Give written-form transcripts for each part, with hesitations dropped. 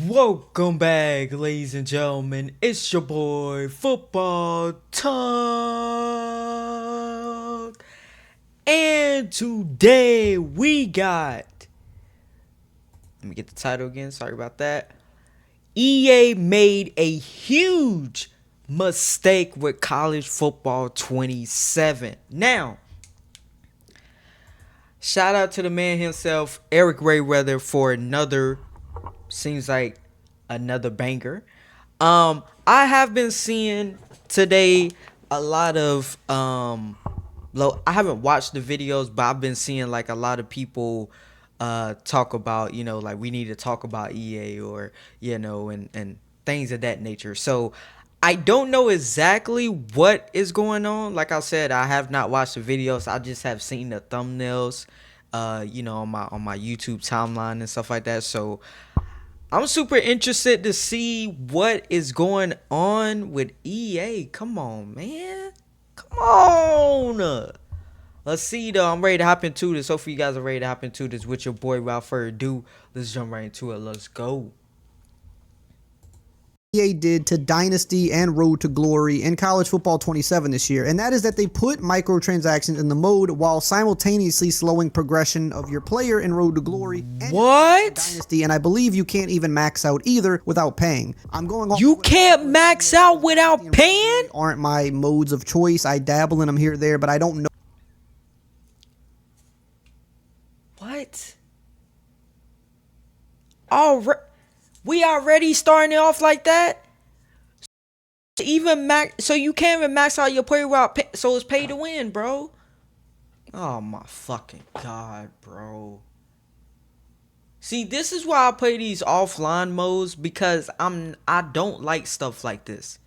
Welcome back, ladies and gentlemen. It's your boy, Football Talk. And today we got, let me get the title again, sorry about that. EA made a huge mistake with College Football 27. Now, shout out to the man himself, Eric Rayweather, for seems like another banger. I have been seeing today a lot of I haven't watched the videos, but I've been seeing like a lot of people talk about, like we need to talk about EA or and things of that nature. So I don't know exactly what is going on. Like I said, I have not watched the videos. I just have seen the thumbnails on my YouTube timeline and stuff like that. So I'm super interested to see what is going on with EA. Come on, man. Come on. Let's see, though. I'm ready to hop into this. Hopefully, you guys are ready to hop into this with your boy. Without further ado, let's jump right into it. Let's go. EA did to Dynasty and Road to Glory in College Football 27 this year, and that is that they put microtransactions in the mode while simultaneously slowing progression of your player in Road to Glory and What? Dynasty, and I believe you can't even max out either without paying. I'm going off. You can't max out without paying? Aren't my modes of choice. I dabble in them here or there, but I don't know. What? We already starting it off like that? So you can't even max out your player without so it's pay to win, bro. Oh my fucking god, bro. See, this is why I play these offline modes, because I don't like stuff like this.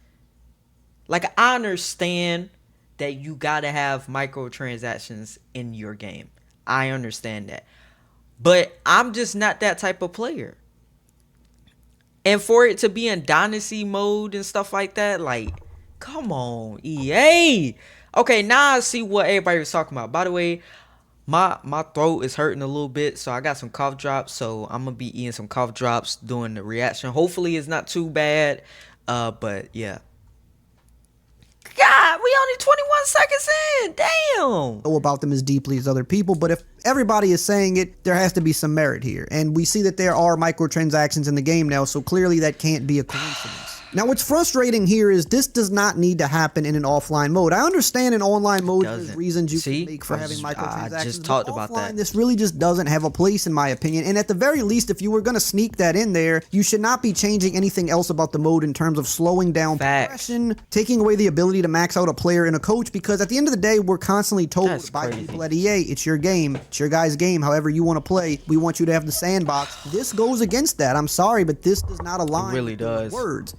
Like, I understand that you gotta have microtransactions in your game. I understand that. But I'm just not that type of player. And for it to be in Dynasty mode and stuff like that, like, come on, EA. Okay, now I see what everybody was talking about. By the way, my throat is hurting a little bit, so I got some cough drops. So I'm going to be eating some cough drops during the reaction. Hopefully it's not too bad. But, yeah. God, we only 21 seconds in. Damn. Know about them as deeply as other people, but if everybody is saying it, there has to be some merit here. And we see that there are microtransactions in the game now, so clearly that can't be a coincidence. Now, what's frustrating here is this does not need to happen in an offline mode. I understand in online mode there's reasons you can make for having microtransactions. I just talked about that. This really just doesn't have a place, in my opinion. And at the very least, if you were going to sneak that in there, you should not be changing anything else about the mode in terms of slowing down progression, taking away the ability to max out a player and a coach, because at the end of the day, we're constantly told by people at EA, it's your game, it's your guys' game, however you want to play. We want you to have the sandbox. This goes against that. I'm sorry, but this does not align with those words.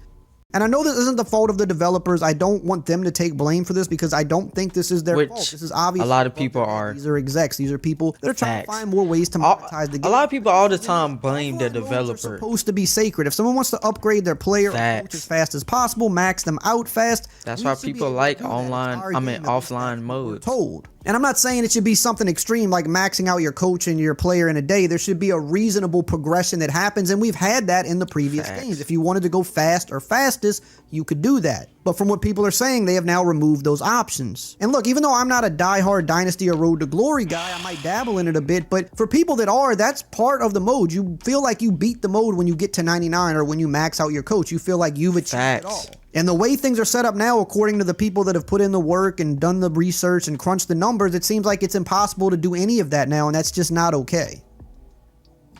And I know this isn't the fault of the developers. I don't want them to take blame for this, because I don't think this is their fault. This is obviously a lot of people are. These are execs. These are people that are trying to find more ways to monetize the game. A lot of people all the time blame the developer. Supposed to be sacred. If someone wants to upgrade their player or coach as fast as possible, max them out fast. That's why people like offline modes. Told. And I'm not saying it should be something extreme like maxing out your coach and your player in a day. There should be a reasonable progression that happens, and we've had that in the previous games. If you wanted to go fast or fastest, you could do that. But from what people are saying, they have now removed those options. And look, even though I'm not a diehard Dynasty or Road to Glory guy, I might dabble in it a bit, but for people that are, that's part of the mode. You feel like you beat the mode when you get to 99 or when you max out your coach. You feel like you've achieved it all. And the way things are set up now, according to the people that have put in the work and done the research and crunched the numbers, it seems like it's impossible to do any of that now, and that's just not okay.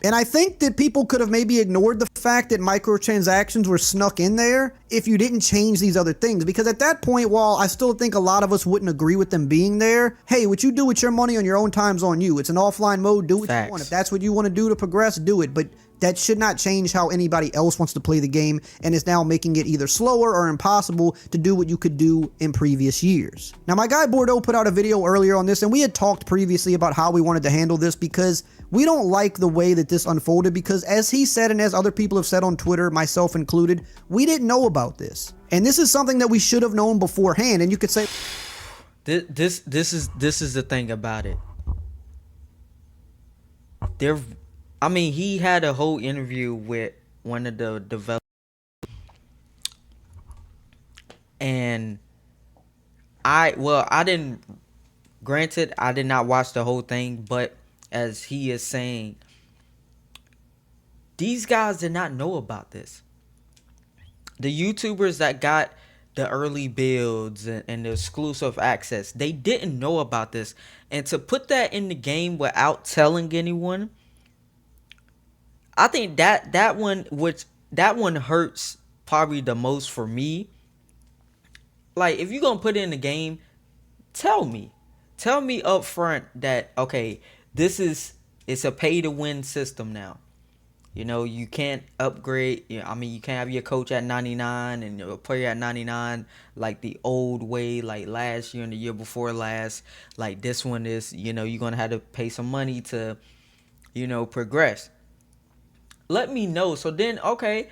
And I think that people could have maybe ignored the fact that microtransactions were snuck in there if you didn't change these other things. Because at that point, while I still think a lot of us wouldn't agree with them being there, hey, what you do with your money on your own time's on you. It's an offline mode. Do what you want. If that's what you want to do to progress, do it. But that should not change how anybody else wants to play the game, and is now making it either slower or impossible to do what you could do in previous years. Now, my guy Bordeaux put out a video earlier on this, and we had talked previously about how we wanted to handle this, because we don't like the way that this unfolded, because as he said, and as other people have said on Twitter, myself included, we didn't know about this. And this is something that we should have known beforehand. And you could say, this is the thing about it. I mean, he had a whole interview with one of the developers, and I didn't. Granted, I did not watch the whole thing, but as he is saying, these guys did not know about this. The YouTubers that got the early builds and the exclusive access, they didn't know about this. And to put that in the game without telling anyone, I think that one hurts probably the most for me. Like, if you're gonna put it in the game, tell me up front that, okay, it's a pay to win system now. You know, you can't upgrade. I mean, you can't have your coach at 99 and your player at 99 like the old way, like last year and the year before last. Like, this one is, you're going to have to pay some money to, progress. Let me know. So then, okay,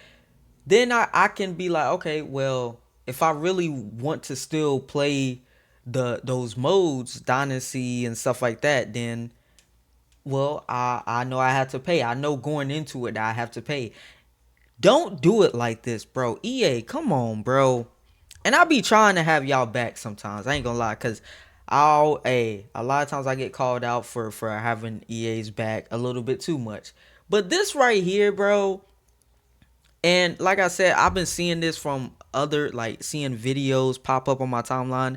then I can be like, okay, well, if I really want to still play those modes, Dynasty and stuff like that, then, well, I know I have to pay. I know going into it I have to pay. Don't do it like this, bro. EA, come on, bro. And I be trying to have y'all back sometimes. I ain't gonna lie, cause a lot of times I get called out for having EA's back a little bit too much. But this right here, bro, and like I said, I've been seeing this from seeing videos pop up on my timeline.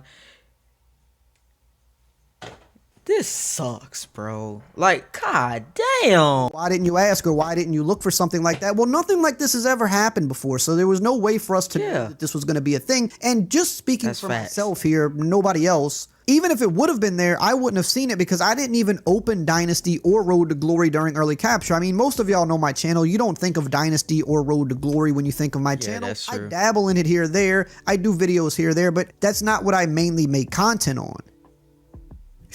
This sucks, bro. Like, god damn. Why didn't you ask, or why didn't you look for something like that? Well, nothing like this has ever happened before, so there was no way for us to know that this was going to be a thing. And just speaking for myself here, nobody else, even if it would have been there, I wouldn't have seen it because I didn't even open Dynasty or Road to Glory during early capture. I mean, most of y'all know my channel. You don't think of Dynasty or Road to Glory when you think of my channel. That's true. I dabble in it here or there. I do videos here or there, but that's not what I mainly make content on.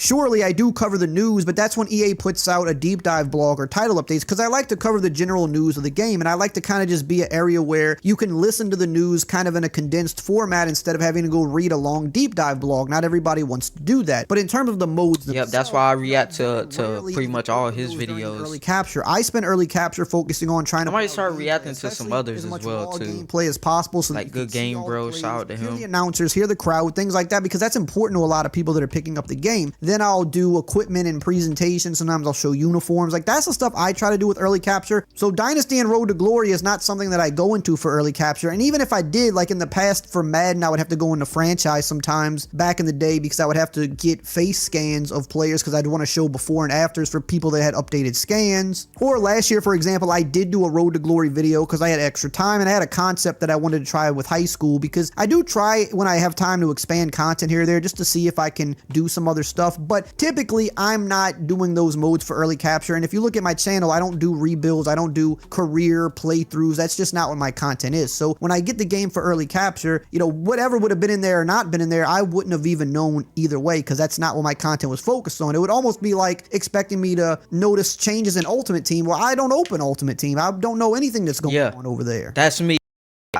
Surely I do cover the news, but that's when EA puts out a deep dive blog or title updates, because I like to cover the general news of the game, and I like to kind of just be an area where you can listen to the news kind of in a condensed format instead of having to go read a long deep dive blog. Not everybody wants to do that. But in terms of the modes themselves, that's why I react to pretty much all his videos. Early capture. I spent early capture focusing on trying to. I might start reacting to some others as well too. Gameplay as possible, so like Good Game Bro, shout out to him. Hear the announcers, hear the crowd, things like that, because that's important to a lot of people that are picking up the game. Then I'll do equipment and presentation. Sometimes I'll show uniforms. Like, that's the stuff I try to do with early capture. So Dynasty and Road to Glory is not something that I go into for early capture. And even if I did, like in the past for Madden, I would have to go into franchise sometimes back in the day, because I would have to get face scans of players because I'd want to show before and afters for people that had updated scans. Or last year, for example, I did do a Road to Glory video because I had extra time and I had a concept that I wanted to try with high school, because I do try when I have time to expand content here or there just to see if I can do some other stuff. But typically, I'm not doing those modes for early capture. And if you look at my channel, I don't do rebuilds. I don't do career playthroughs. That's just not what my content is. So when I get the game for early capture, whatever would have been in there or not been in there, I wouldn't have even known either way, because that's not what my content was focused on. It would almost be like expecting me to notice changes in Ultimate Team. Well, I don't open Ultimate Team. I don't know anything that's going on over there. That's me.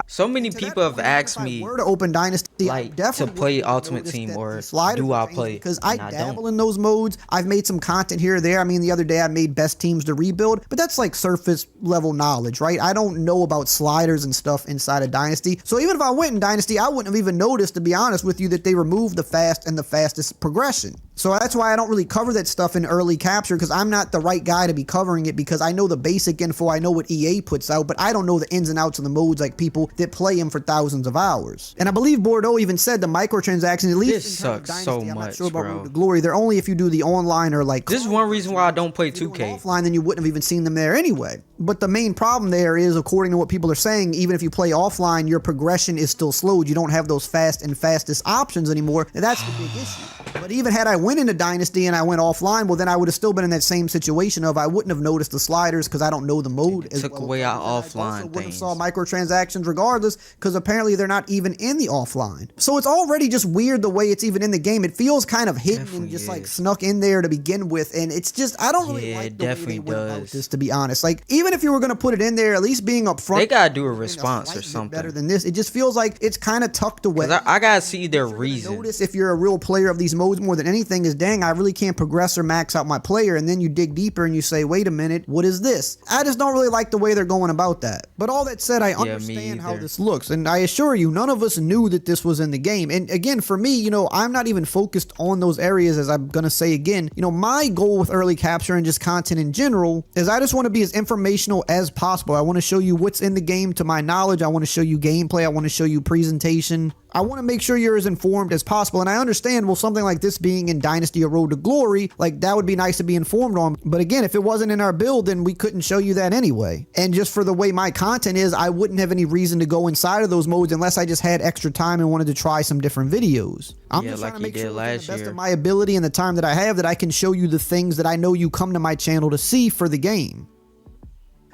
So many people have asked me, to open Dynasty, like, to play Ultimate Team, or do I play? Because I dabble in those modes. I've made some content here or there. I mean, the other day I made best teams to rebuild, but that's like surface level knowledge, right? I don't know about sliders and stuff inside of Dynasty. So even if I went in Dynasty, I wouldn't have even noticed, to be honest with you, that they removed the fast and the fastest progression. So that's why I don't really cover that stuff in early capture, because I'm not the right guy to be covering it, because I know the basic info, I know what EA puts out, but I don't know the ins and outs of the modes like people that play them for thousands of hours. And I believe Bordeaux even said the microtransactions, at least this sucks Dynasty, so much, I'm not sure about Road to Glory. They're only if you do the online or like. This is one reason why I don't play 2K. Offline, then you wouldn't have even seen them there anyway. But the main problem there is, according to what people are saying, even if you play offline, your progression is still slowed. You don't have those fast and fastest options anymore. And that's the big issue. But even had I went into Dynasty and I went offline, well, then I would have still been in that same situation of I wouldn't have noticed the sliders because I don't know the mode as well. Took away our offline things. Wouldn't have saw microtransactions regardless, because apparently they're not even in the offline. So it's already just weird the way it's even in the game. It feels kind of hidden and just like snuck in there to begin with, and it's just, I don't really like the way they went about this, to be honest. Like, even if you were going to put it in there, at least being upfront, they gotta do a response or something better than this. It just feels like it's kind of tucked away. I gotta see their reason. Notice if you're a real player of these modes, modes more than anything is, dang, I really can't progress or max out my player. And then you dig deeper and you say, wait a minute, what is this? I just don't really like the way they're going about that. But all that said, I understand how this looks. And I assure you, none of us knew that this was in the game. And again, for me, you know, I'm not even focused on those areas, as I'm going to say again. You know, my goal with early capture and just content in general is I just want to be as informational as possible. I want to show you what's in the game to my knowledge. I want to show you gameplay. I want to show you presentation. I want to make sure you're as informed as possible. And I understand, well, something like this being in Dynasty or Road to Glory, like that would be nice to be informed on. But again, if it wasn't in our build, then we couldn't show you that anyway. And just for the way my content is, I wouldn't have any reason to go inside of those modes unless I just had extra time and wanted to try some different videos. I'm just trying to make sure within the best of my ability and the time that I have that I can show you the things that I know you come to my channel to see for the game.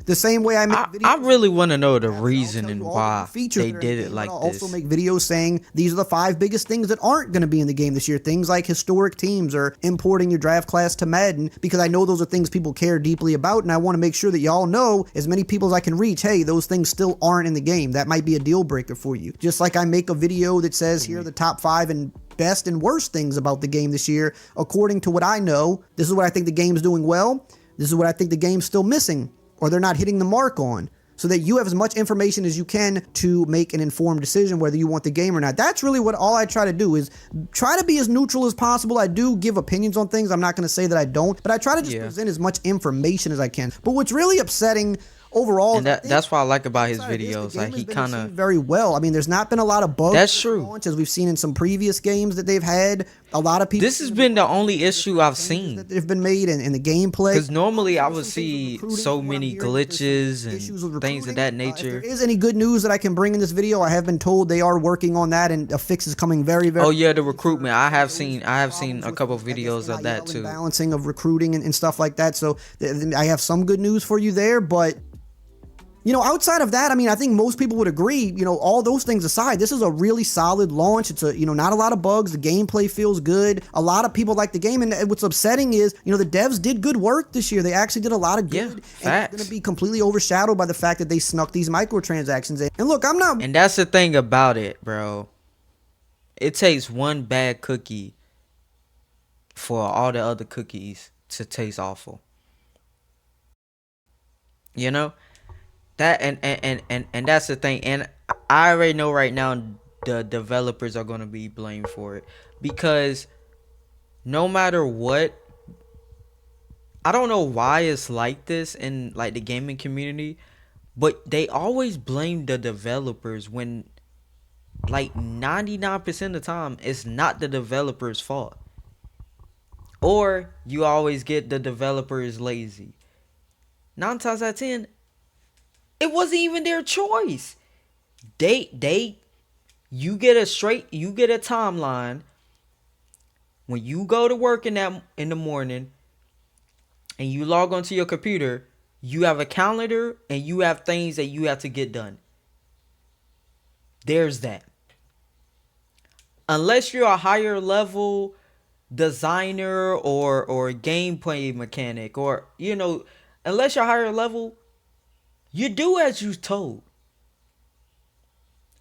The same way I make videos. I really want to know the reason and why they did it like this. I'll also make videos saying these are the 5 biggest things that aren't going to be in the game this year. Things like historic teams or importing your draft class to Madden, because I know those are things people care deeply about, and I want to make sure that y'all know, as many people as I can reach, hey, those things still aren't in the game. That might be a deal breaker for you. Just like I make a video that says here are the top 5 and best and worst things about the game this year, according to what I know. This is what I think the game's doing well. This is what I think the game's still missing, or they're not hitting the mark on, so that you have as much information as you can to make an informed decision whether you want the game or not. That's really what all I try to do, is try to be as neutral as possible. I do give opinions on things. I'm not going to say that I don't, but I try to just present as much information as I can. But what's really upsetting overall, and that's what I like about his videos. Like, he kind of very well. I mean, there's not been a lot of bugs. That's true. Launch, as we've seen in some previous games that they've had. A lot of people. This has been the only issue I've seen that they've been made in the gameplay. Because normally I would see so many glitches and things of that nature. If there is any good news that I can bring in this video, I have been told they are working on that, and a fix is coming very, very. Oh yeah, the recruitment. I have seen a couple of videos of that too. Balancing of recruiting and stuff like that. So I have some good news for you there, but. You know, outside of that, I mean, I think most people would agree, you know, all those things aside, this is a really solid launch. It's a, you know, not a lot of bugs. The gameplay feels good. A lot of people like the game. And what's upsetting is, you know, the devs did good work this year. They actually did a lot of good. Yeah, and it's going to be completely overshadowed by the fact that they snuck these microtransactions in. And look, I'm not. And that's the thing about it, bro. It takes one bad cookie for all the other cookies to taste awful. You know? That and that's the thing, and I already know right now the developers are going to be blamed for it, because no matter what, I don't know why it's like this in like the gaming community, but they always blame the developers when like 99% of the time it's not the developers' fault, or you always get the developers lazy. 9 times out of 10. It wasn't even their choice. You get a timeline when you go to work in the morning and you log onto your computer. You have a calendar and you have things that you have to get done. There's that. Unless you're a higher level designer or gameplay mechanic, or, you know, unless you're higher level, you do as you're told.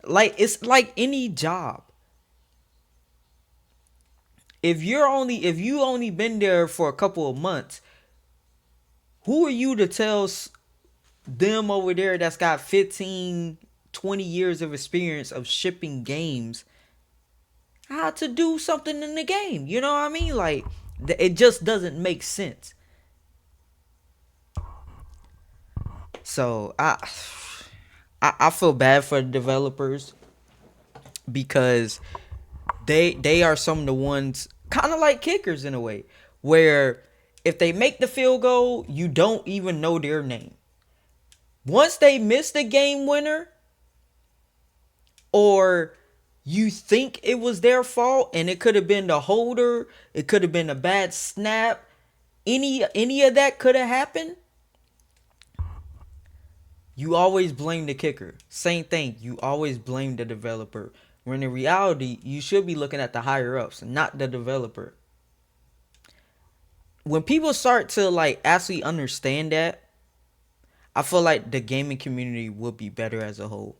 Like, it's like any job. If you only been there for a couple of months, who are you to tell them over there that's got 15, 20 years of experience of shipping games how to do something in the game? You know what I mean? Like, it just doesn't make sense. So I feel bad for the developers, because they are some of the ones, kind of like kickers in a way, where if they make the field goal, you don't even know their name. Once they miss the game winner, or you think it was their fault and it could have been the holder, it could have been a bad snap, any of that could have happened, you always blame the kicker. Same thing. You always blame the developer. When in reality, you should be looking at the higher ups, not the developer. When people start to like actually understand that, I feel like the gaming community would be better as a whole.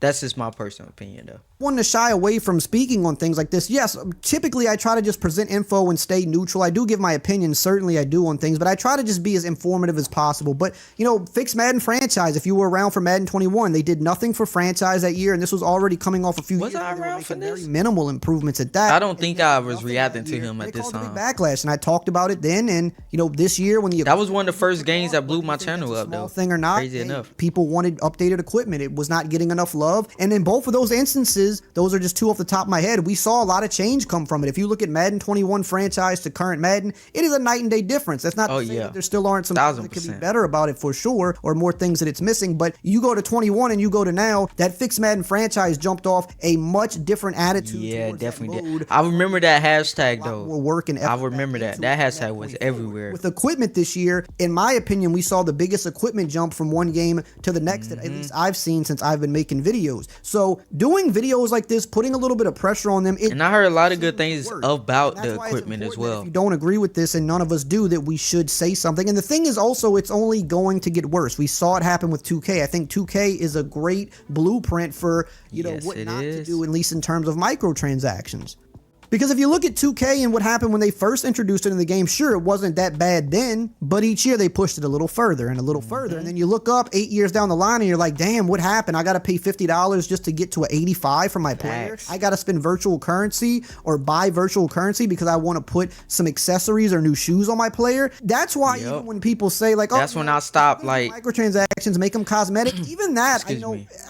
That's just my personal opinion, though. one to shy away from speaking on things like this. Yes, typically I try to just present info and stay neutral. I do give my opinion, certainly I do on things, but I try to just be as informative as possible. But, you know, fix Madden franchise. If you were around for Madden 21, they did nothing for franchise that year, and this was already coming off a few years. Was I around for this? Very minimal improvements at that. I don't think I was reacting to him at this time. Backlash, and I talked about it then, and, you know, this year when the... That was one of the first games that blew my channel up, though. Thing or not, crazy enough. People wanted updated equipment. It was not getting enough love, and in both of those instances, those are just two off the top of my head, we saw a lot of change come from it. If you look at Madden 21 franchise to current Madden, it is a night and day difference. That's not to say that there still aren't some things that could be better about it for sure, or more things that it's missing, but you go to 21 and you go to now, that fixed Madden franchise jumped off a much different attitude. Yeah, definitely did. I remember that hashtag, though. More work and I remember that. That hashtag was everywhere. With equipment this year, in my opinion, we saw the biggest equipment jump from one game to the next that at least I've seen since I've been making videos. So doing videos like this, putting a little bit of pressure on them. And I heard a lot of good things about the equipment as well. If you don't agree with this, and none of us do, that we should say something. And the thing is also, it's only going to get worse. We saw it happen with 2K. I think 2K is a great blueprint for, you know, what not to do, at least in terms of microtransactions. Because if you look at 2K and what happened when they first introduced it in the game, sure, it wasn't that bad then, but each year they pushed it a little further and a little further. And then you look up 8 years down the line and you're like, damn, what happened? I got to pay $50 just to get to an 85 for my player. I got to spend virtual currency or buy virtual currency because I want to put some accessories or new shoes on my player. That's why even when people say like, oh, that's when I stop, like, microtransactions, make them cosmetic. Even that,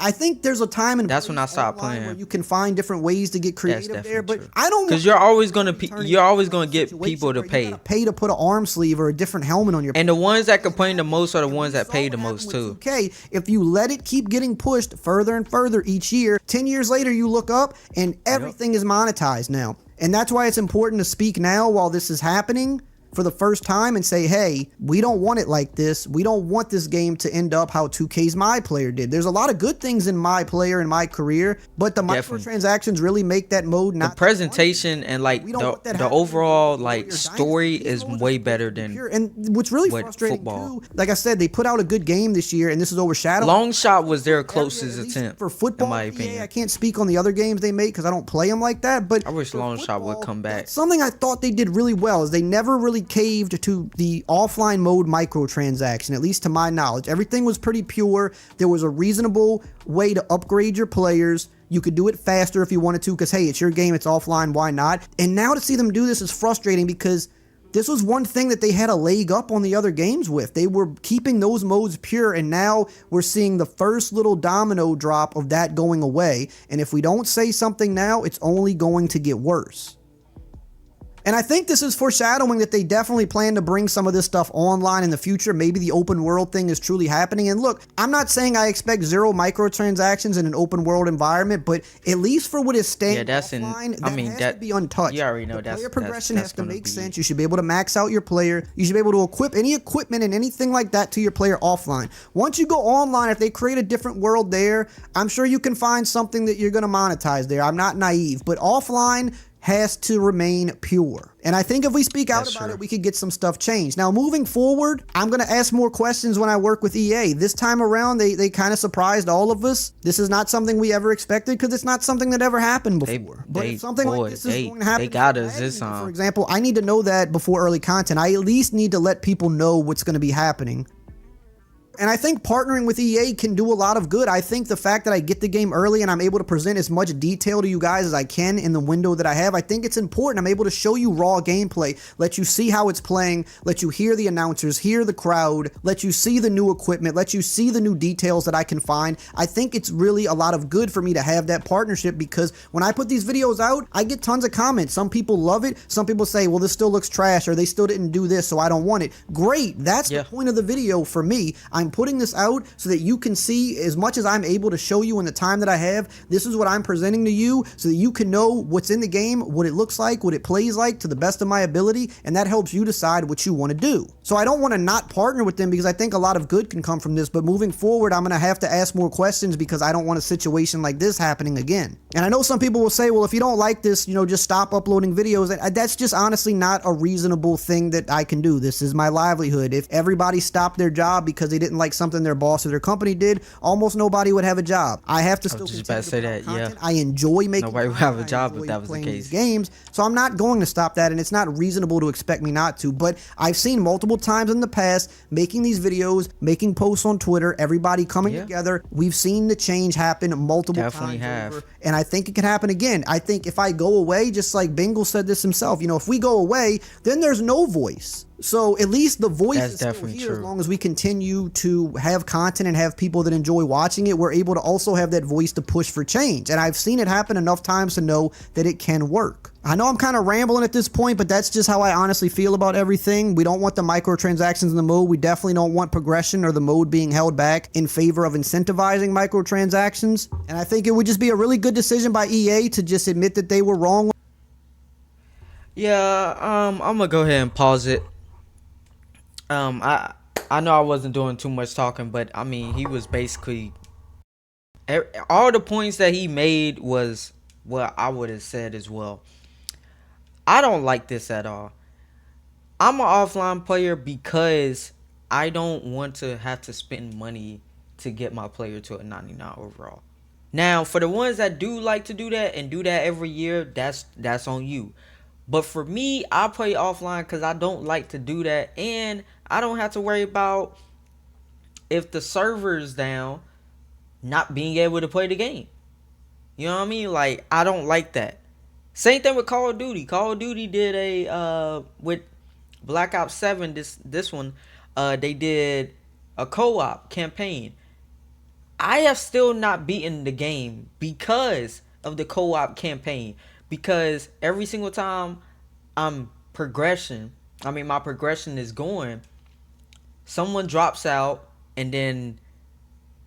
I think there's a time and that's when I stopped playing, where you can find different ways to get creative there. But I don't, because you're always gonna get people to pay. Pay to put an arm sleeve or a different helmet on your. And the ones that complain the most are the ones that pay the most too. Okay, if you let it keep getting pushed further and further each year, 10 years later you look up and everything is monetized now. And that's why it's important to speak now while this is happening for the first time and say, hey, we don't want it like this. We don't want this game to end up how 2K's My Player did. There's a lot of good things in My Player and my career, but the microtransactions really make that mode not. The presentation and like the overall like story is way better than. And what's really frustrating too, like I said, they put out a good game this year, and this is overshadowed. Long Shot was their closest attempt for football. In my opinion, I can't speak on the other games they make because I don't play them like that. But I wish Long Shot would come back. Something I thought they did really well is they never really caved to the offline mode microtransaction, at least to my knowledge. Everything was pretty pure. There was a reasonable way to upgrade your players. You could do it faster if you wanted to because, hey, it's your game, it's offline, why not? And now to see them do this is frustrating because this was one thing that they had a leg up on the other games with. They were keeping those modes pure, and now we're seeing the first little domino drop of that going away. And if we don't say something now, it's only going to get worse. And I think this is foreshadowing that they definitely plan to bring some of this stuff online in the future. Maybe the open world thing is truly happening. And look, I'm not saying I expect zero microtransactions in an open world environment, but at least for what is staying offline, that has to be untouched. You already know that. Player progression has to make sense. You should be able to max out your player. You should be able to equip any equipment and anything like that to your player offline. Once you go online, if they create a different world there, I'm sure you can find something that you're going to monetize there. I'm not naive, but offline has to remain pure. And I think if we speak out about it, we could get some stuff changed. Now, moving forward, I'm going to ask more questions when I work with EA. This time around, they kind of surprised all of us. This is not something we ever expected because it's not something that ever happened before. But if something like this is going to happen, they got us this time. For example, I need to know that before early content. I at least need to let people know what's going to be happening. And I think partnering with EA can do a lot of good. I think the fact that I get the game early and I'm able to present as much detail to you guys as I can in the window that I have, I think it's important. I'm able to show you raw gameplay, let you see how it's playing, let you hear the announcers, hear the crowd, let you see the new equipment, let you see the new details that I can find. I think it's really a lot of good for me to have that partnership because when I put these videos out, I get tons of comments. Some people love it. Some people say, well, this still looks trash or they still didn't do this, so I don't want it. Great. That's the point of the video for me. I'm putting this out so that you can see as much as I'm able to show you in the time that I have. This is what I'm presenting to you so that you can know what's in the game, what it looks like, what it plays like to the best of my ability, and that helps you decide what you want to do. So I don't want to not partner with them because I think a lot of good can come from this, but moving forward, I'm going to have to ask more questions because I don't want a situation like this happening again. And I know some people will say, well, if you don't like this, just stop uploading videos. And that's just honestly not a reasonable thing that I can do. This is my livelihood. If everybody stopped their job because they didn't didn't like something their boss or their company did, almost nobody would have a job. I have to still just continue about to say put out that, yeah. content. I enjoy making Nobody would content. have a job I if enjoy that was the playing case. these games, so I'm not going to stop that, and it's not reasonable to expect me not to. But I've seen multiple times in the past making these videos, making posts on Twitter, everybody coming together. We've seen the change happen multiple Definitely times have. over, and I think it can happen again. I think if I go away, just like Bengal said this himself, you know, if we go away, then there's no voice. So at least the voice That's is still definitely here. true. As long as we continue to have content and have people that enjoy watching it, we're able to also have that voice to push for change. And I've seen it happen enough times to know that it can work. I know I'm kind of rambling at this point, but that's just how I honestly feel about everything. We don't want the microtransactions in the mode. We definitely don't want progression or the mode being held back in favor of incentivizing microtransactions. And I think it would just be a really good decision by EA to just admit that they were wrong. Yeah, I'm gonna go ahead and pause it. I know I wasn't doing too much talking, but I mean, he was basically all the points that he made was what I would have said as well. I don't like this at all. I'm an offline player because I don't want to have to spend money to get my player to a 99 overall. Now, for the ones that do like to do that and do that every year, that's on you. But for me, I play offline because I don't like to do that, and I don't have to worry about if the server is down, not being able to play the game. You know what I mean? Like, I don't like that. Same thing with Call of Duty. Call of Duty did a with Black Ops 7. This one, they did a co-op campaign. I have still not beaten the game because of the co-op campaign. Because every single time my progression is going, someone drops out and then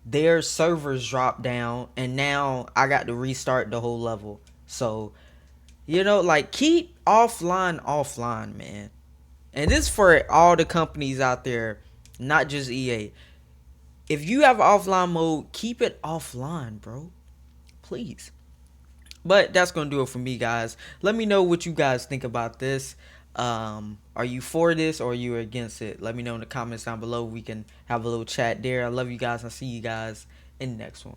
their servers drop down, and now I got to restart the whole level. So, you know, like, keep offline, man. And this is for all the companies out there, not just EA. If you have offline mode, keep it offline, bro. Please. But that's going to do it for me, guys. Let me know what you guys think about this. Are you for this or are you against it? Let me know in the comments down below. We can have a little chat there. I love you guys. I'll see you guys in the next one.